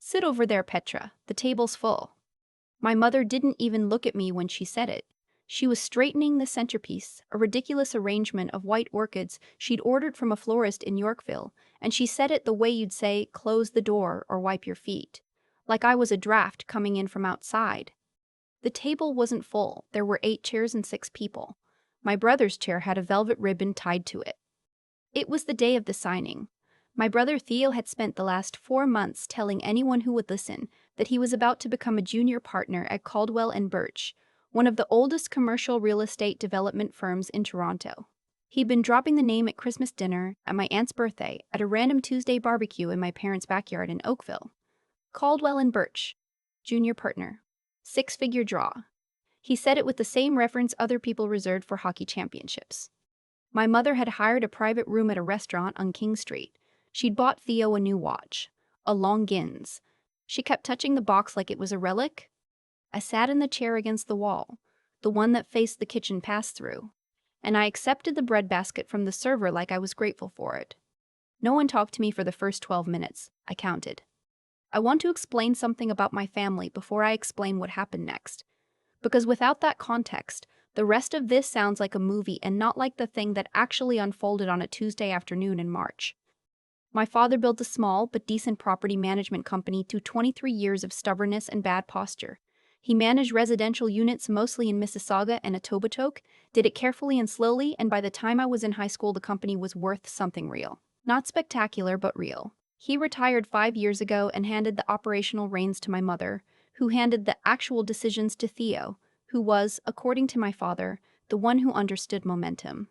"Sit over there, Petra. The table's full." My mother didn't even look at me when she said it. She was straightening the centerpiece, a ridiculous arrangement of white orchids she'd ordered from a florist in Yorkville, and she said it the way you'd say, "Close the door or wipe your feet," like I was a draft coming in from outside. The table wasn't full. There were 8 chairs and 6 people. My brother's chair had a velvet ribbon tied to it. It was the day of the signing. My brother Theo had spent the last 4 months telling anyone who would listen that he was about to become a junior partner at Caldwell Birch, one of the oldest commercial real estate development firms in Toronto. He'd been dropping the name at Christmas dinner, at my aunt's birthday, at a random Tuesday barbecue in my parents' backyard in Oakville. Caldwell Birch, junior partner. 6-figure draw. He said it with the same reverence other people reserved for hockey championships. My mother had hired a private room at a restaurant on King Street. She'd bought Theo a new watch, a Longines. She kept touching the box like it was a relic. I sat in the chair against the wall, the one that faced the kitchen pass-through, and I accepted the breadbasket from the server like I was grateful for it. No one talked to me for the first 12 minutes. I counted. I want to explain something about my family before I explain what happened next, because without that context, the rest of this sounds like a movie and not like the thing that actually unfolded on a Tuesday afternoon in March. My father built a small but decent property management company through 23 years of stubbornness and bad posture. He managed residential units mostly in Mississauga and Etobicoke, did it carefully and slowly, and by the time I was in high school the company was worth something real. Not spectacular, but real. He retired 5 years ago and handed the operational reins to my mother, who handed the actual decisions to Theo, who was, according to my father, the one who understood momentum.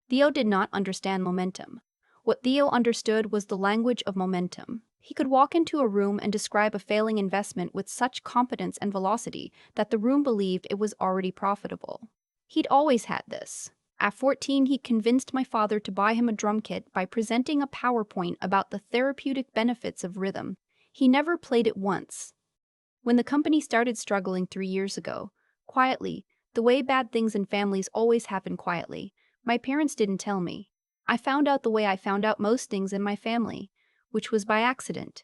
Theo did not understand momentum. What Theo understood was the language of momentum. He could walk into a room and describe a failing investment with such competence and velocity that the room believed it was already profitable. He'd always had this. At 14, he convinced my father to buy him a drum kit by presenting a PowerPoint about the therapeutic benefits of rhythm. He never played it once. When the company started struggling 3 years ago, quietly, the way bad things in families always happen quietly, my parents didn't tell me. I found out the way I found out most things in my family, which was by accident.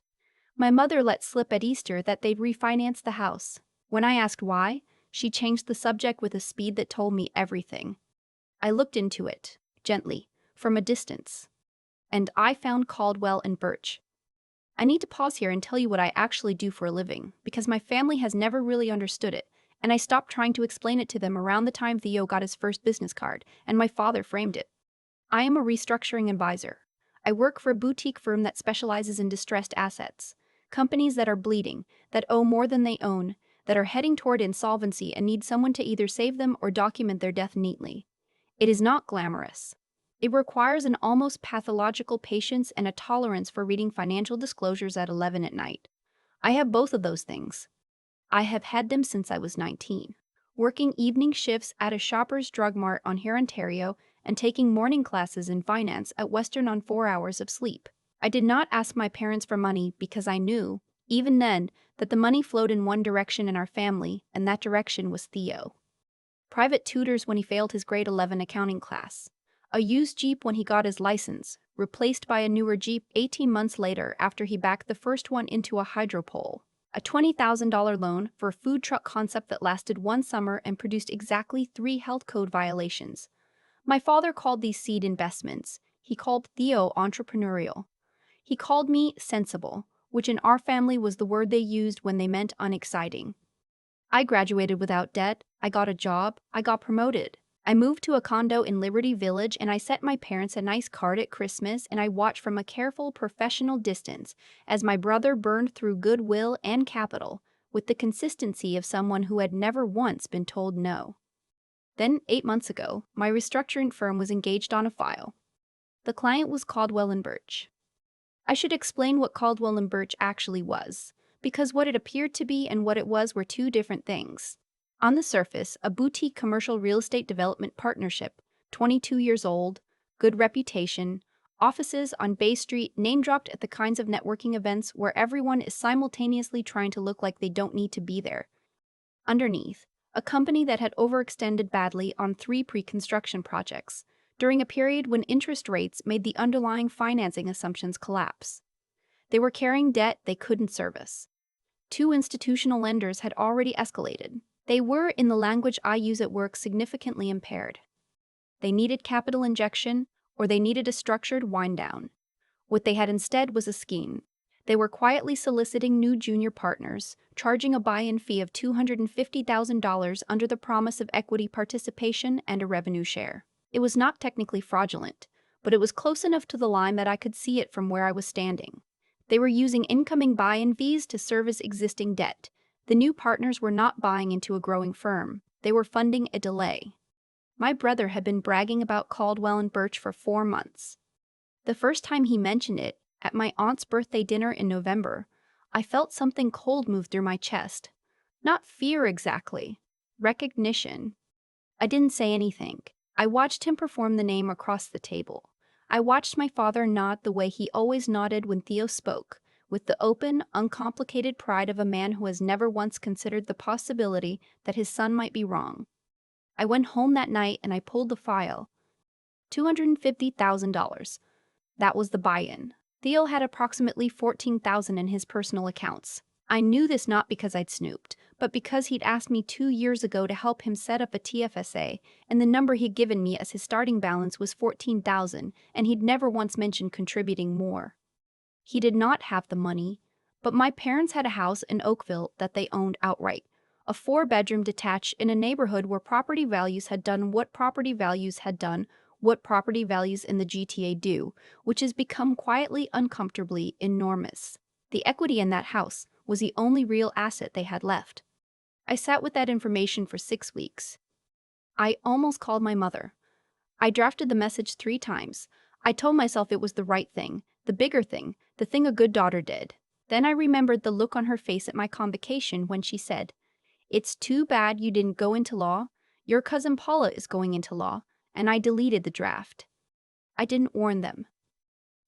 My mother let slip at Easter that they'd refinance the house. When I asked why, she changed the subject with a speed that told me everything. I looked into it, gently, from a distance, and I found Caldwell Birch. I need to pause here and tell you what I actually do for a living, because my family has never really understood it, and I stopped trying to explain it to them around the time Theo got his first business card, and my father framed it. I am a restructuring advisor. I work for a boutique firm that specializes in distressed assets, companies that are bleeding, that owe more than they own, that are heading toward insolvency and need someone to either save them or document their death neatly. It is not glamorous. It requires an almost pathological patience and a tolerance for reading financial disclosures at 11 at night. I have both of those things. I have had them since I was 19, working evening shifts at a Shoppers Drug Mart on here, Ontario, and taking morning classes in finance at Western on 4 hours of sleep. I did not ask my parents for money because I knew, even then, that the money flowed in one direction in our family, and that direction was Theo. Private tutors when he failed his grade 11 accounting class. A used Jeep when he got his license, replaced by a newer Jeep 18 months later after he backed the first one into a hydropole. A $20,000 loan for a food truck concept that lasted 1 summer and produced exactly 3 health code violations. My father called these seed investments. He called Theo entrepreneurial. He called me sensible, which in our family was the word they used when they meant unexciting. I graduated without debt, I got a job, I got promoted. I moved to a condo in Liberty Village and I sent my parents a nice card at Christmas, and I watched from a careful professional distance as my brother burned through goodwill and capital with the consistency of someone who had never once been told no. Then, 8 months ago, my restructuring firm was engaged on a file. The client was Caldwell Birch. I should explain what Caldwell Birch actually was, because what it appeared to be and what it was were 2 different things. On the surface, a boutique commercial real estate development partnership, 22 years old, good reputation, offices on Bay Street, name-dropped at the kinds of networking events where everyone is simultaneously trying to look like they don't need to be there. Underneath, a company that had overextended badly on 3 pre-construction projects, during a period when interest rates made the underlying financing assumptions collapse. They were carrying debt they couldn't service. Two institutional lenders had already escalated. They were, in the language I use at work, significantly impaired. They needed capital injection, or they needed a structured wind-down. What they had instead was a scheme. They were quietly soliciting new junior partners, charging a buy-in fee of $250,000 under the promise of equity participation and a revenue share. It was not technically fraudulent, but it was close enough to the line that I could see it from where I was standing. They were using incoming buy-in fees to service existing debt. The new partners were not buying into a growing firm. They were funding a delay. My brother had been bragging about Caldwell and Birch for 4 months. The first time he mentioned it, at my aunt's birthday dinner in November, I felt something cold move through my chest. Not fear exactly. Recognition. I didn't say anything. I watched him perform the name across the table. I watched my father nod the way he always nodded when Theo spoke, with the open, uncomplicated pride of a man who has never once considered the possibility that his son might be wrong. I went home that night and I pulled the file. $250,000. That was the buy-in. Theo had approximately $14,000 in his personal accounts. I knew this not because I'd snooped, but because he'd asked me 2 years ago to help him set up a TFSA, and the number he'd given me as his starting balance was $14,000, and he'd never once mentioned contributing more. He did not have the money, but my parents had a house in Oakville that they owned outright, a 4-bedroom detached in a neighborhood where property values had done what property values in the GTA do, which has become quietly, uncomfortably enormous. The equity in that house was the only real asset they had left. I sat with that information for 6 weeks. I almost called my mother. I drafted the message 3 times. I told myself it was the right thing, the bigger thing, the thing a good daughter did. Then I remembered the look on her face at my convocation when she said, "It's too bad you didn't go into law. Your cousin Paula is going into law," and I deleted the draft. I didn't warn them.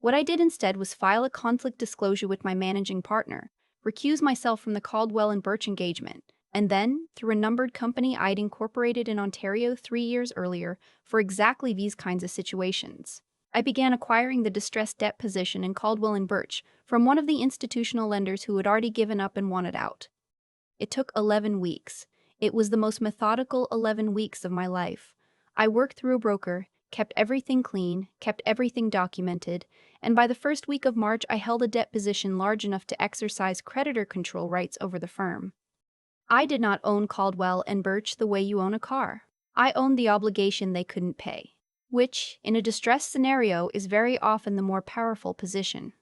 What I did instead was file a conflict disclosure with my managing partner, recuse myself from the Caldwell and Birch engagement, and then, through a numbered company I'd incorporated in Ontario 3 years earlier for exactly these kinds of situations, I began acquiring the distressed debt position in Caldwell and Birch from one of the institutional lenders who had already given up and wanted out. It took 11 weeks. It was the most methodical 11 weeks of my life. I worked through a broker, kept everything clean, kept everything documented, and by the first week of March I held a debt position large enough to exercise creditor control rights over the firm. I did not own Caldwell and Birch the way you own a car. I owned the obligation they couldn't pay, which, in a distress scenario, is very often the more powerful position.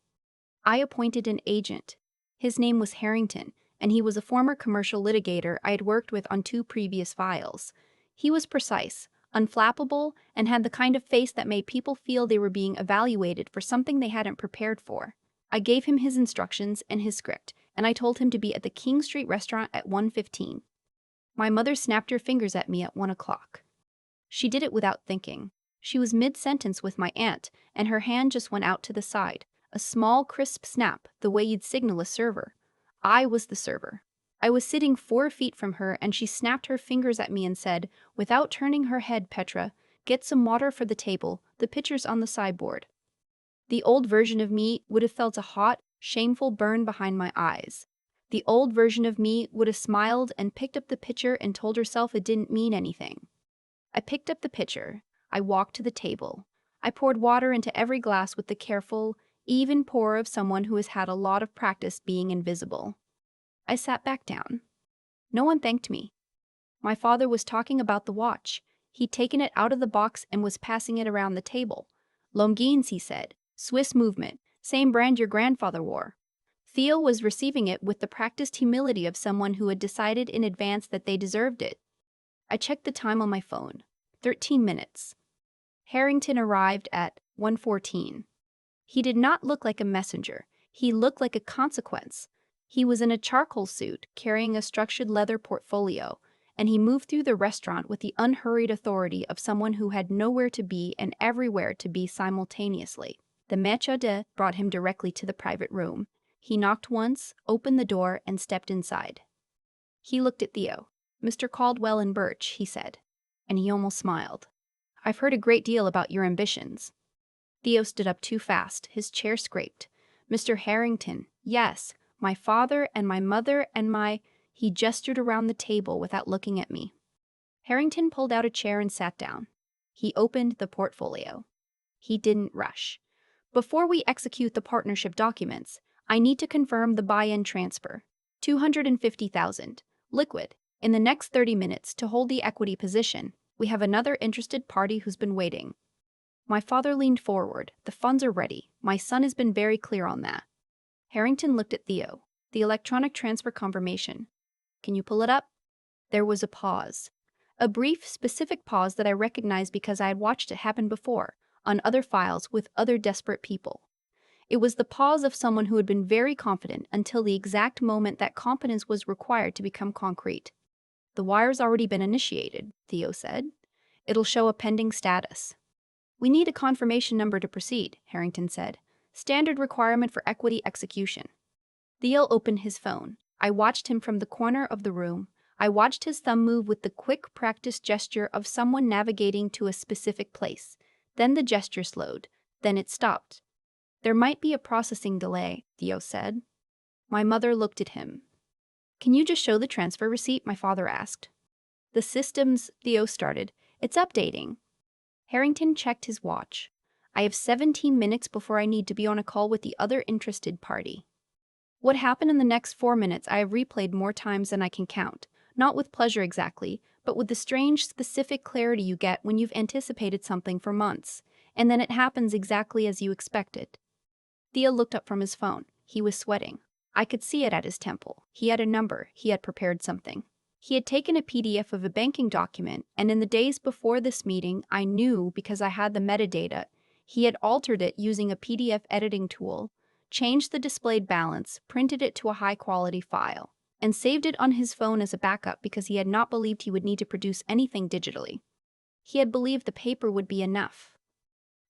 I appointed an agent. His name was Harrington, and he was a former commercial litigator I had worked with on 2 previous files. He was precise, unflappable, and had the kind of face that made people feel they were being evaluated for something they hadn't prepared for. I gave him his instructions and his script, and I told him to be at the King Street restaurant at 1:15. My mother snapped her fingers at me at 1 o'clock. She did it without thinking. She was mid-sentence with my aunt, and her hand just went out to the side. A small, crisp snap, the way you'd signal a server. I was the server. I was sitting 4 feet from her, and she snapped her fingers at me and said, without turning her head, "Petra, get some water for the table, the pitcher's on the sideboard." The old version of me would have felt a hot, shameful burn behind my eyes. The old version of me would have smiled and picked up the pitcher and told herself it didn't mean anything. I picked up the pitcher. I walked to the table. I poured water into every glass with the careful, even pour of someone who has had a lot of practice being invisible. I sat back down. No one thanked me. My father was talking about the watch. He'd taken it out of the box and was passing it around the table. "Longines," he said. "Swiss movement. Same brand your grandfather wore." Theo was receiving it with the practiced humility of someone who had decided in advance that they deserved it. I checked the time on my phone. 13 minutes. Harrington arrived at 1:14. He did not look like a messenger. He looked like a consequence. He was in a charcoal suit, carrying a structured leather portfolio, and he moved through the restaurant with the unhurried authority of someone who had nowhere to be and everywhere to be simultaneously. The maître d' brought him directly to the private room. He knocked once, opened the door, and stepped inside. He looked at Theo. "Mr. Caldwell and Birch," he said, and he almost smiled. "I've heard a great deal about your ambitions." Theo stood up too fast, his chair scraped. Mr. Harrington, yes, my father and my mother and my... He gestured around the table without looking at me. Harrington pulled out a chair and sat down. He opened the portfolio. He didn't rush. Before we execute the partnership documents, I need to confirm the buy-in transfer. $250,000. Liquid. In the next 30 minutes to hold the equity position, we have another interested party who's been waiting. My father leaned forward. The funds are ready. My son has been very clear on that. Harrington looked at Theo. The electronic transfer confirmation. Can you pull it up? There was a pause. A brief, specific pause that I recognized because I had watched it happen before, on other files with other desperate people. It was the pause of someone who had been very confident until the exact moment that confidence was required to become concrete. The wire's already been initiated, Theo said. It'll show a pending status. We need a confirmation number to proceed, Harrington said. Standard requirement for equity execution. Theo opened his phone. I watched him from the corner of the room. I watched his thumb move with the quick practice gesture of someone navigating to a specific place. Then the gesture slowed. Then it stopped. There might be a processing delay, Theo said. My mother looked at him. Can you just show the transfer receipt? My father asked. The systems, Theo started. It's updating. Harrington checked his watch. I have 17 minutes before I need to be on a call with the other interested party. What happened in the next 4 minutes I have replayed more times than I can count, not with pleasure exactly, but with the strange, specific clarity you get when you've anticipated something for months, and then it happens exactly as you expected. Theo looked up from his phone. He was sweating. I could see it at his temple. He had a number. He had prepared something. He had taken a PDF of a banking document, and in the days before this meeting, I knew, because I had the metadata, he had altered it using a PDF editing tool, changed the displayed balance, printed it to a high-quality file, and saved it on his phone as a backup because he had not believed he would need to produce anything digitally. He had believed the paper would be enough.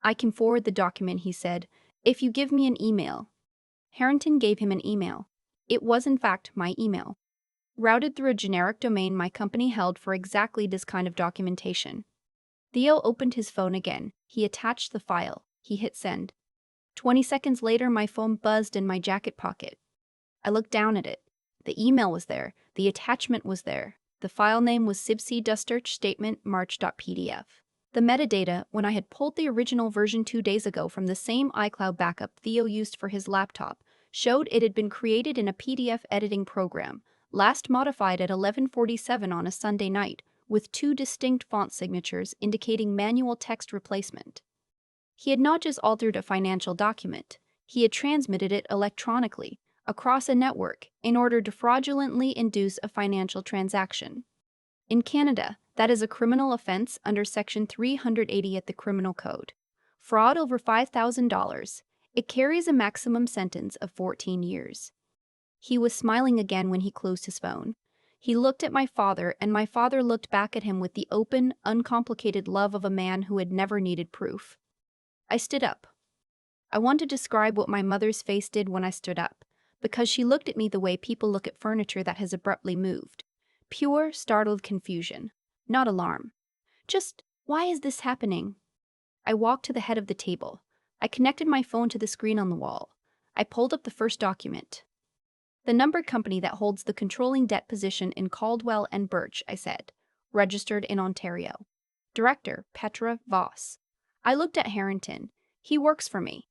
I can forward the document, he said, if you give me an email. Harrington gave him an email. It was, in fact, my email, routed through a generic domain my company held for exactly this kind of documentation. Theo opened his phone again. He attached the file. He hit send. 20 seconds later, my phone buzzed in my jacket pocket. I looked down at it. The email was there. The attachment was there. The file name was CIBC Search Statement March.pdf. The metadata, when I had pulled the original version 2 days ago from the same iCloud backup Theo used for his laptop, showed it had been created in a PDF editing program, last modified at 11:47 on a Sunday night, with 2 distinct font signatures indicating manual text replacement. He had not just altered a financial document, he had transmitted it electronically, across a network, in order to fraudulently induce a financial transaction. In Canada, that is a criminal offense under Section 380 of the Criminal Code. Fraud over $5,000. It carries a maximum sentence of 14 years. He was smiling again when he closed his phone. He looked at my father, and my father looked back at him with the open, uncomplicated love of a man who had never needed proof. I stood up. I want to describe what my mother's face did when I stood up, because she looked at me the way people look at furniture that has abruptly moved. Pure, startled confusion. Not alarm. Just, why is this happening? I walked to the head of the table. I connected my phone to the screen on the wall. I pulled up the first document. The numbered company that holds the controlling debt position in Caldwell and Birch, I said. Registered in Ontario. Director, Petra Voss. I looked at Harrington. He works for me.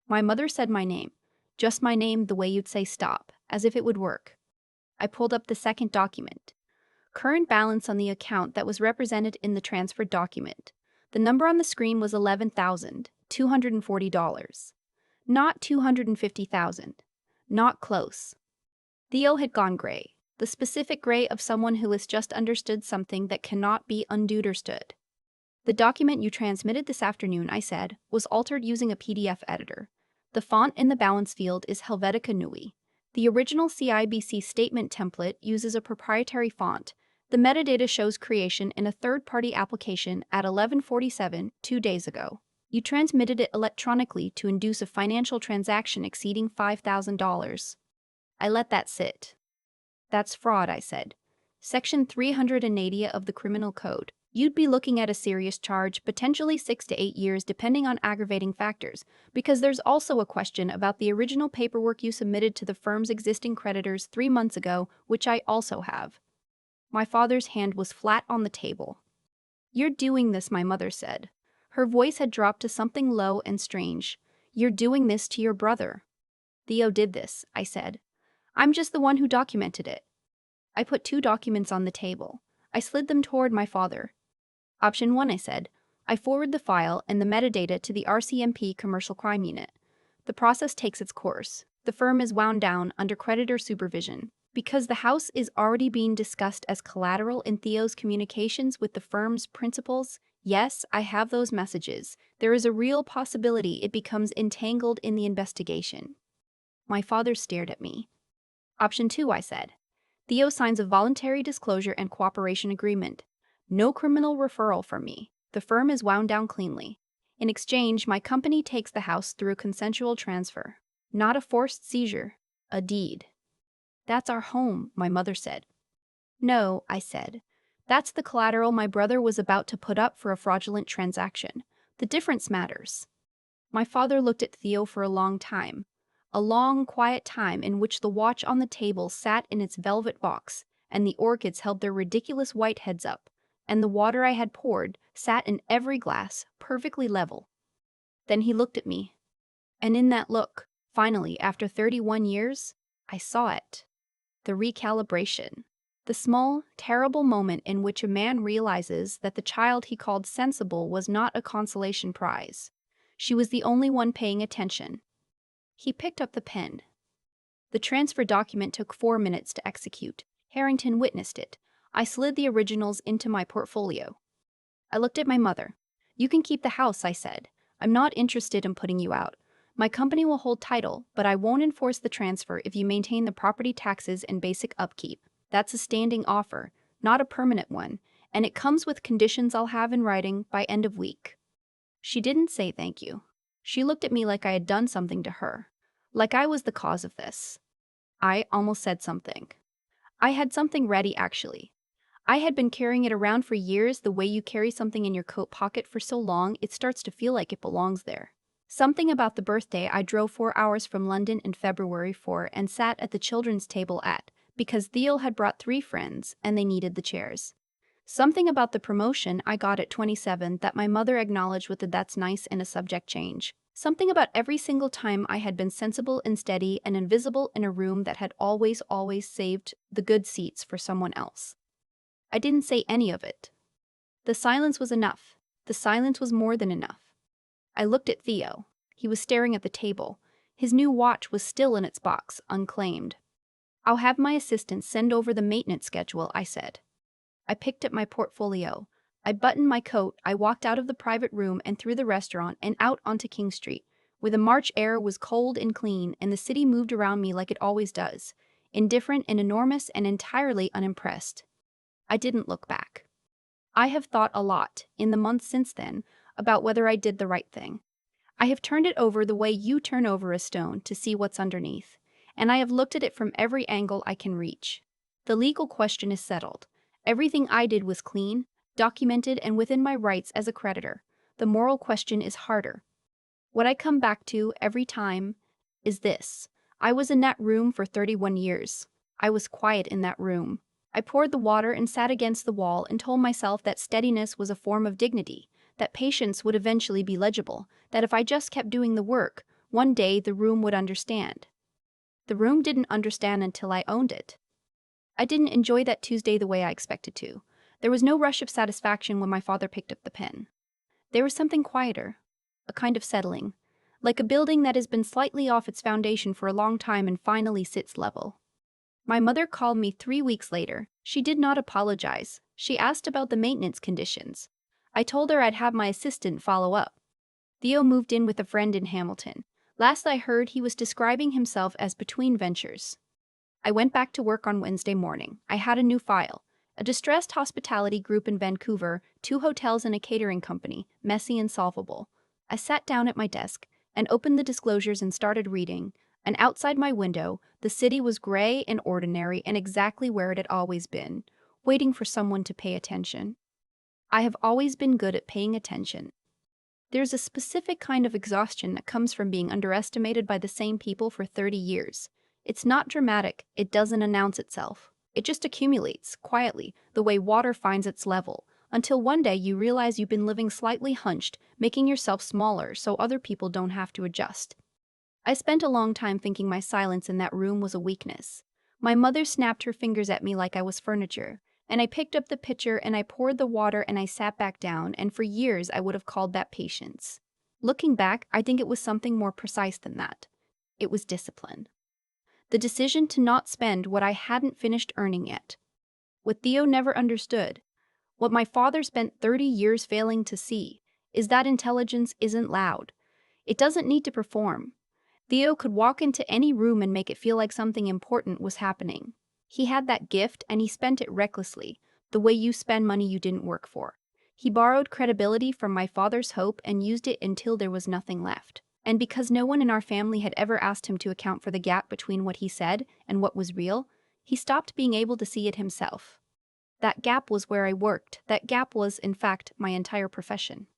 My mother said my name. Just my name the way you'd say stop, as if it would work. I pulled up the second document. Current balance on the account that was represented in the transferred document. The number on the screen was $11,240. Not $250,000. Not close. Theo had gone gray, the specific gray of someone who has just understood something that cannot be understood. The document you transmitted this afternoon, I said, was altered using a PDF editor. The font in the balance field is Helvetica Neue. The original CIBC statement template uses a proprietary font. The metadata shows creation in a third-party application at 11:47 2 days ago. You transmitted it electronically to induce a financial transaction exceeding $5,000. I let that sit. That's fraud, I said. Section 380 of the Criminal Code. You'd be looking at a serious charge, potentially 6 to 8 years depending on aggravating factors, because there's also a question about the original paperwork you submitted to the firm's existing creditors 3 months ago, which I also have. My father's hand was flat on the table. You're doing this, my mother said. Her voice had dropped to something low and strange. You're doing this to your brother. Theo did this, I said. I'm just the one who documented it. I put 2 documents on the table. I slid them toward my father. Option 1, I said. I forward the file and the metadata to the RCMP Commercial Crime Unit. The process takes its course. The firm is wound down under creditor supervision. Because the house is already being discussed as collateral in Theo's communications with the firm's principals, yes, I have those messages. There is a real possibility it becomes entangled in the investigation. My father stared at me. Option 2, I said. Theo signs a voluntary disclosure and cooperation agreement. No criminal referral from me. The firm is wound down cleanly. In exchange, my company takes the house through a consensual transfer. Not a forced seizure. A deed. That's our home, my mother said. No, I said. That's the collateral my brother was about to put up for a fraudulent transaction. The difference matters. My father looked at Theo for a long time. A long, quiet time in which the watch on the table sat in its velvet box, and the orchids held their ridiculous white heads up, and the water I had poured sat in every glass, perfectly level. Then he looked at me. And in that look, finally, after 31 years, I saw it. The recalibration. The small, terrible moment in which a man realizes that the child he called sensible was not a consolation prize. She was the only one paying attention. He picked up the pen. The transfer document took 4 minutes to execute. Harrington witnessed it. I slid the originals into my portfolio. I looked at my mother. You can keep the house, I said. I'm not interested in putting you out. My company will hold title, but I won't enforce the transfer if you maintain the property taxes and basic upkeep. That's a standing offer, not a permanent one, and it comes with conditions I'll have in writing by end of week. She didn't say thank you. She looked at me like I had done something to her, like I was the cause of this. I almost said something. I had something ready, actually. I had been carrying it around for years, the way you carry something in your coat pocket for so long it starts to feel like it belongs there. Something about the birthday I drove 4 hours from London in February for and sat at the children's table at, because Theo had brought 3 friends and they needed the chairs. Something about the promotion I got at 27 that my mother acknowledged with a "that's nice" and a subject change. Something about every single time I had been sensible and steady and invisible in a room that had always saved the good seats for someone else. I didn't say any of it. The silence was enough. The silence was more than enough. I looked at Theo. He was staring at the table. His new watch was still in its box, unclaimed. I'll have my assistant send over the maintenance schedule, I said. I picked up my portfolio. I buttoned my coat. I walked out of the private room and through the restaurant and out onto King Street, where the March air was cold and clean and the city moved around me like it always does, indifferent and enormous and entirely unimpressed. I didn't look back. I have thought a lot, in the months since then, about whether I did the right thing. I have turned it over the way you turn over a stone to see what's underneath, and I have looked at it from every angle I can reach. The legal question is settled. Everything I did was clean, documented, and within my rights as a creditor. The moral question is harder. What I come back to every time is this. I was in that room for 31 years. I was quiet in that room. I poured the water and sat against the wall and told myself that steadiness was a form of dignity, that patience would eventually be legible, that if I just kept doing the work, one day the room would understand. The room didn't understand until I owned it. I didn't enjoy that Tuesday the way I expected to. There was no rush of satisfaction when my father picked up the pen. There was something quieter, a kind of settling, like a building that has been slightly off its foundation for a long time and finally sits level. My mother called me 3 weeks later. She did not apologize. She asked about the maintenance conditions. I told her I'd have my assistant follow up. Theo moved in with a friend in Hamilton. Last I heard, he was describing himself as between ventures. I went back to work on Wednesday morning. I had a new file. A distressed hospitality group in Vancouver, 2 hotels and a catering company, messy and solvable. I sat down at my desk and opened the disclosures and started reading. And outside my window, the city was gray and ordinary and exactly where it had always been, waiting for someone to pay attention. I have always been good at paying attention. There's a specific kind of exhaustion that comes from being underestimated by the same people for 30 years. It's not dramatic, it doesn't announce itself. It just accumulates, quietly, the way water finds its level, until one day you realize you've been living slightly hunched, making yourself smaller so other people don't have to adjust. I spent a long time thinking my silence in that room was a weakness. My mother snapped her fingers at me like I was furniture, and I picked up the pitcher and I poured the water and I sat back down, and for years I would have called that patience. Looking back, I think it was something more precise than that. It was discipline. The decision to not spend what I hadn't finished earning yet. What Theo never understood, what my father spent 30 years failing to see, is that intelligence isn't loud. It doesn't need to perform. Theo could walk into any room and make it feel like something important was happening. He had that gift and he spent it recklessly, the way you spend money you didn't work for. He borrowed credibility from my father's hope and used it until there was nothing left. And because no one in our family had ever asked him to account for the gap between what he said and what was real, he stopped being able to see it himself. That gap was where I worked. That gap was, in fact, my entire profession.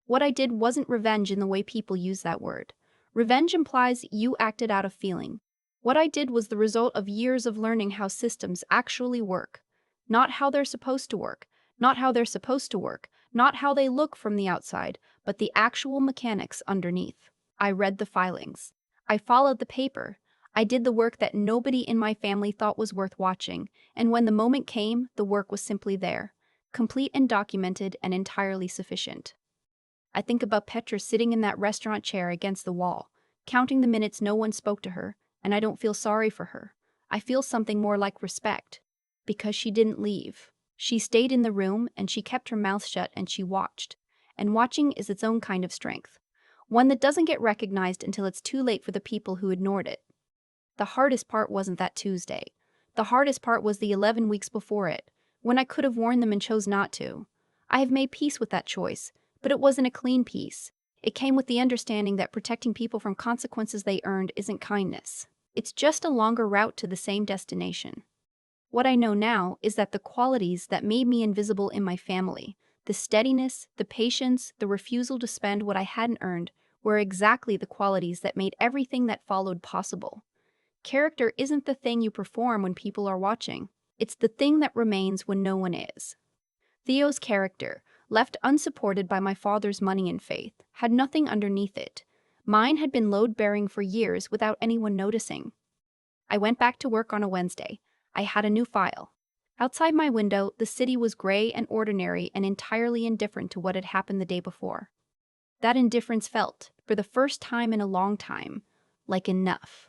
What I did wasn't revenge in the way people use that word. Revenge implies you acted out of feeling. What I did was the result of years of learning how systems actually work. Not how they're supposed to work, not how they're supposed to work, not how they look from the outside, but the actual mechanics underneath. I read the filings. I followed the paper. I did the work that nobody in my family thought was worth watching, and when the moment came, the work was simply there, complete and documented and entirely sufficient. I think about Petra sitting in that restaurant chair against the wall, counting the minutes no one spoke to her, and I don't feel sorry for her. I feel something more like respect. Because she didn't leave. She stayed in the room, and she kept her mouth shut, and she watched. And watching is its own kind of strength. One that doesn't get recognized until it's too late for the people who ignored it. The hardest part wasn't that Tuesday. The hardest part was the 11 weeks before it, when I could have warned them and chose not to. I have made peace with that choice. But it wasn't a clean peace. It came with the understanding that protecting people from consequences they earned isn't kindness. It's just a longer route to the same destination. What I know now is that the qualities that made me invisible in my family, the steadiness, the patience, the refusal to spend what I hadn't earned, were exactly the qualities that made everything that followed possible. Character isn't the thing you perform when people are watching. It's the thing that remains when no one is. Theo's character, left unsupported by my father's money and faith, had nothing underneath it. Mine had been load-bearing for years without anyone noticing. I went back to work on a Wednesday. I had a new file. Outside my window, the city was gray and ordinary and entirely indifferent to what had happened the day before. That indifference felt, for the first time in a long time, like enough.